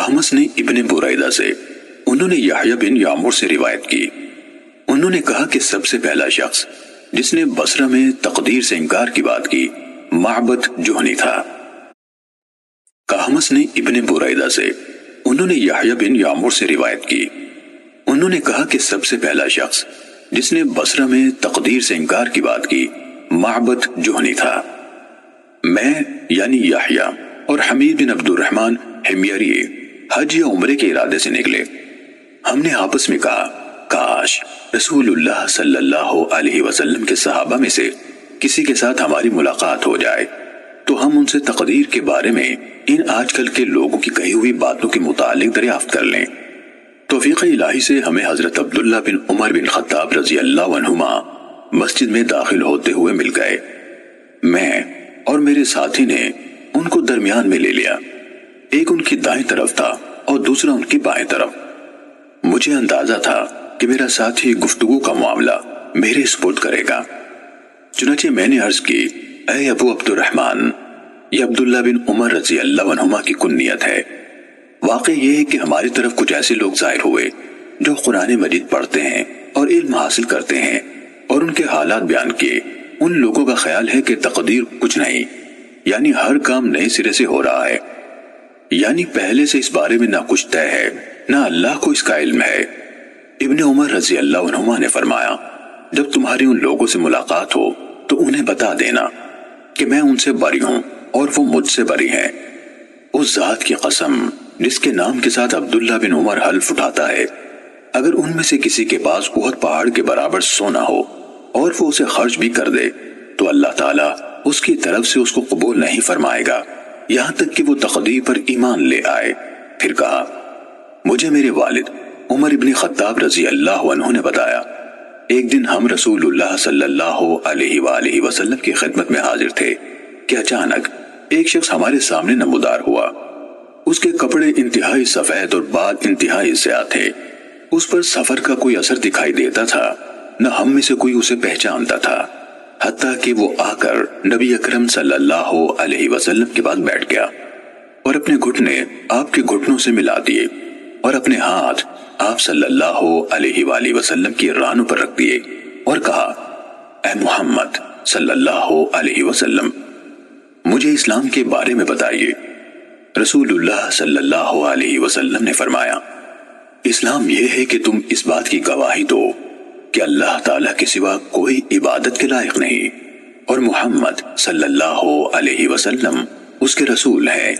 कहमस ने इब्ने बुरैदा से, उन्होंने यहया बिन यामुर से रिवायत की। उन्होंने कहा कि सबसे पहला शख्स जिसने बसरा में तकदीर से इनकार की बात की माबद जुहनी था। कहमस ने इब्ने बुरैदा से, उन्होंने यहया बिन यामुर से रिवायत की। उन्होंने कहा कि सबसे पहला शख्स जिसने बसरा में तकदीर से इनकार की बात की माबद जुहनी था। मैं यानी यहया और हमीद बिन अब्दुर्रहमान हिमयरी हज या उम्रे के इरादे से निकले। हमने आपस में कहा, काश रसूलुल्लाह सल्लल्लाहु अलैहि वसल्लम के सहाबा में से किसी के साथ हमारी मुलाकात हो जाए तो हम उनसे तकदीर के बारे में इन आजकल के लोगों की कही हुई बातों के मुतालिक दरियाफ्त कर लें। तौफीक इलाही से हमें हजरत अब्दुल्ला बिन उमर बिन खत्ताब रजी अल्लाह अन्हुमा मस्जिद में दाखिल होते हुए मिल गए। मैं और मेरे साथी ने उनको दरमियान में ले लिया। एक उनकी दाएं तरफ था और दूसरा उनकी बाएं तरफ। मुझे अंदाजा था कि मेरा साथी गुफ्तगू का मामला मेरे सुपुर्द करेगा। चुनाचे मैंने अर्ज की, ऐ अबू अब्दुर्रहमान, ये अब्दुल्ला बिन उमर रजी अल्लाह अन्हुमा की कुन्नियत है। वाकई ये है कि हमारी तरफ कुछ ऐसे लोग जाहिर हुए जो कुरान मजीद पढ़ते हैं और इल्म हासिल करते हैं, और उनके हालात बयान किए। उन लोगों का ख्याल है कि तकदीर कुछ नहीं, यानी हर काम नए सिरे से हो रहा है, यानी पहले से इस बारे में ना कुछ तय है ना अल्लाह को इसका इल्म है। इब्ने उमर रजी अल्लाह अन्हुमा ने फरमाया, जब तुम्हारी उन लोगों से मुलाकात हो तो उन्हें बता देना कि मैं उनसे बरी हूं और वो मुझसे बरी हैं। उस जात की कसम जिसके नाम के साथ अब्दुल्ला बिन उमर हल्फ उठाता है, अगर उनमें से किसी के पास उहद पहाड़ के बराबर सोना हो और वो उसे खर्च भी कर दे तो अल्लाह ताला उसकी तरफ से उसको कबूल नहीं फरमाएगा यहां तक कि वो तकदीर पर ईमान ले आए। फिर कहा, मुझे मेरे वालिद उमर इब्ने खत्ताब रजी अल्लाह अन्हु ने बताया, एक दिन हम रसूलुल्लाह सल्लल्लाहु अलैहि वसल्लम की खिदमत में हाजिर थे कि अचानक एक शख्स हमारे सामने नमूदार हुआ। उसके कपड़े इंतहाई सफेद और बाल इंतहाई स्याह थे। उस पर सफर का कोई असर दिखाई देता था, न हम में से कोई उसे पहचानता था, हत्ता कि वो आकर नबी अकरम सल्लल्लाहु अलैहि वसल्लम के पास बैठ गया और अपने घुटने आपके घुटनों से मिला दिए और अपने हाथ आप सल्लल्लाहु अलैहि वसल्लम की रानों पर रख दिए और कहा, ऐ मोहम्मद सल्लल्लाहु अलैहि वसल्लम, मुझे इस्लाम के बारे में बताइए। रसूलुल्लाह सल्लल्लाहु अलैहि वसल्लम ने फरमाया, इस्लाम यह है कि तुम इस बात की गवाही दो कि अल्लाह ताला के सिवा कोई इबादत के लायक नहीं और मोहम्मद सल्लल्लाहु अलैहि वसल्लम उसके रसूल हैं।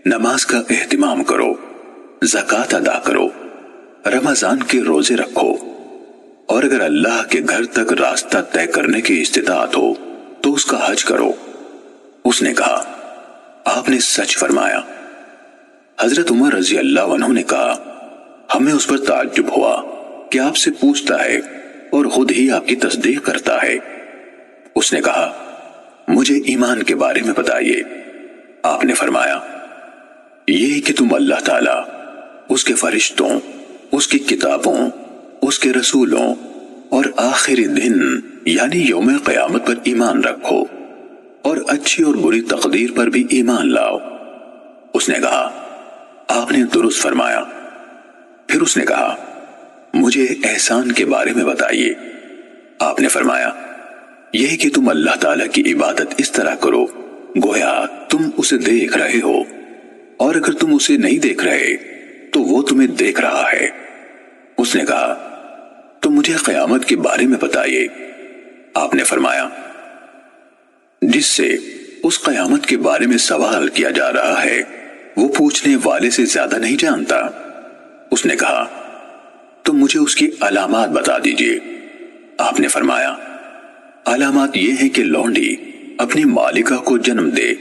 नमाज का एहतिमाम करो, ज़कात अदा करो, रमजान के रोजे रखो, और अगर अल्लाह के घर तक रास्ता तय करने की इस्तिताअत हो तो उसका हज करो। उसने कहा, आपने सच फरमाया। हजरत उमर रजी अल्लाह अन्हु ने कहा, हमें उस पर ताज्जुब हुआ कि आपसे पूछता है और खुद ही आपकी तस्दीक करता है। उसने कहा, मुझे ईमान के बारे में बताइए। आपने फरमाया, ये कि तुम अल्लाह ताला, उसके फरिश्तों, उसकी किताबों, उसके रसूलों और आखिरी दिन यानी यौम क़यामत पर ईमान रखो और अच्छी और बुरी तकदीर पर भी ईमान लाओ। उसने कहा, आपने दुरुस्त फरमाया। फिर उसने कहा, मुझे एहसान के बारे में बताइए। आपने फरमाया, यह कि तुम अल्लाह ताला की इबादत इस तरह करो गोया तुम उसे देख रहे हो, और अगर तुम उसे नहीं देख रहे तो वो तुम्हें देख रहा है। उसने कहा, तो मुझे क़यामत के बारे में बताइए। आपने फरमाया, जिससे उस क़यामत के बारे में सवाल किया जा रहा है वो पूछने वाले से ज्यादा नहीं जानता। उसने कहा, तो मुझे उसकी अलामात बता दीजिए। आपने फरमाया, अलामात ये है कि लौंडी अपनी मालिका को जन्म दे,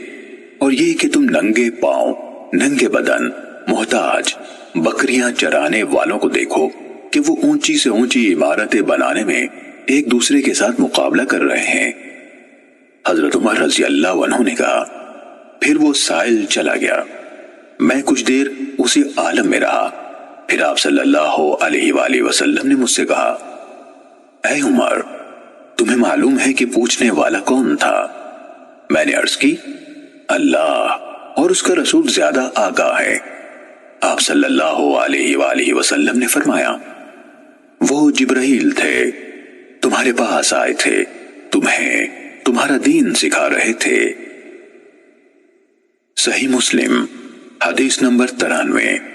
और ये कि तुम नंगे पांव, नंगे बदन, मोहताज बकरियां चराने वालों को देखो कि वो ऊंची से ऊंची इमारतें बनाने में एक दूसरे के साथ मुकाबला कर रहे हैं। हजरत उमर रजी अल्लाह अन्हु ने कहा, फिर वो साइल चला गया। मैं कुछ देर उसी आलम में रहा। फिर आप सल्लल्लाहु अलैहि वसल्लम ने मुझसे कहा, ऐ उमर, तुम्हें मालूम है कि पूछने वाला कौन था? मैंने अर्ज की, अल्लाह और उसका रसूल ज्यादा आगाह है। آپ صلی اللہ علیہ وآلہ وسلم نے فرمایا، وہ جبرائیل تھے، تمہارے پاس آئے تھے، تمہیں تمہارا دین سکھا رہے تھے۔ صحیح مسلم حدیث نمبر 93۔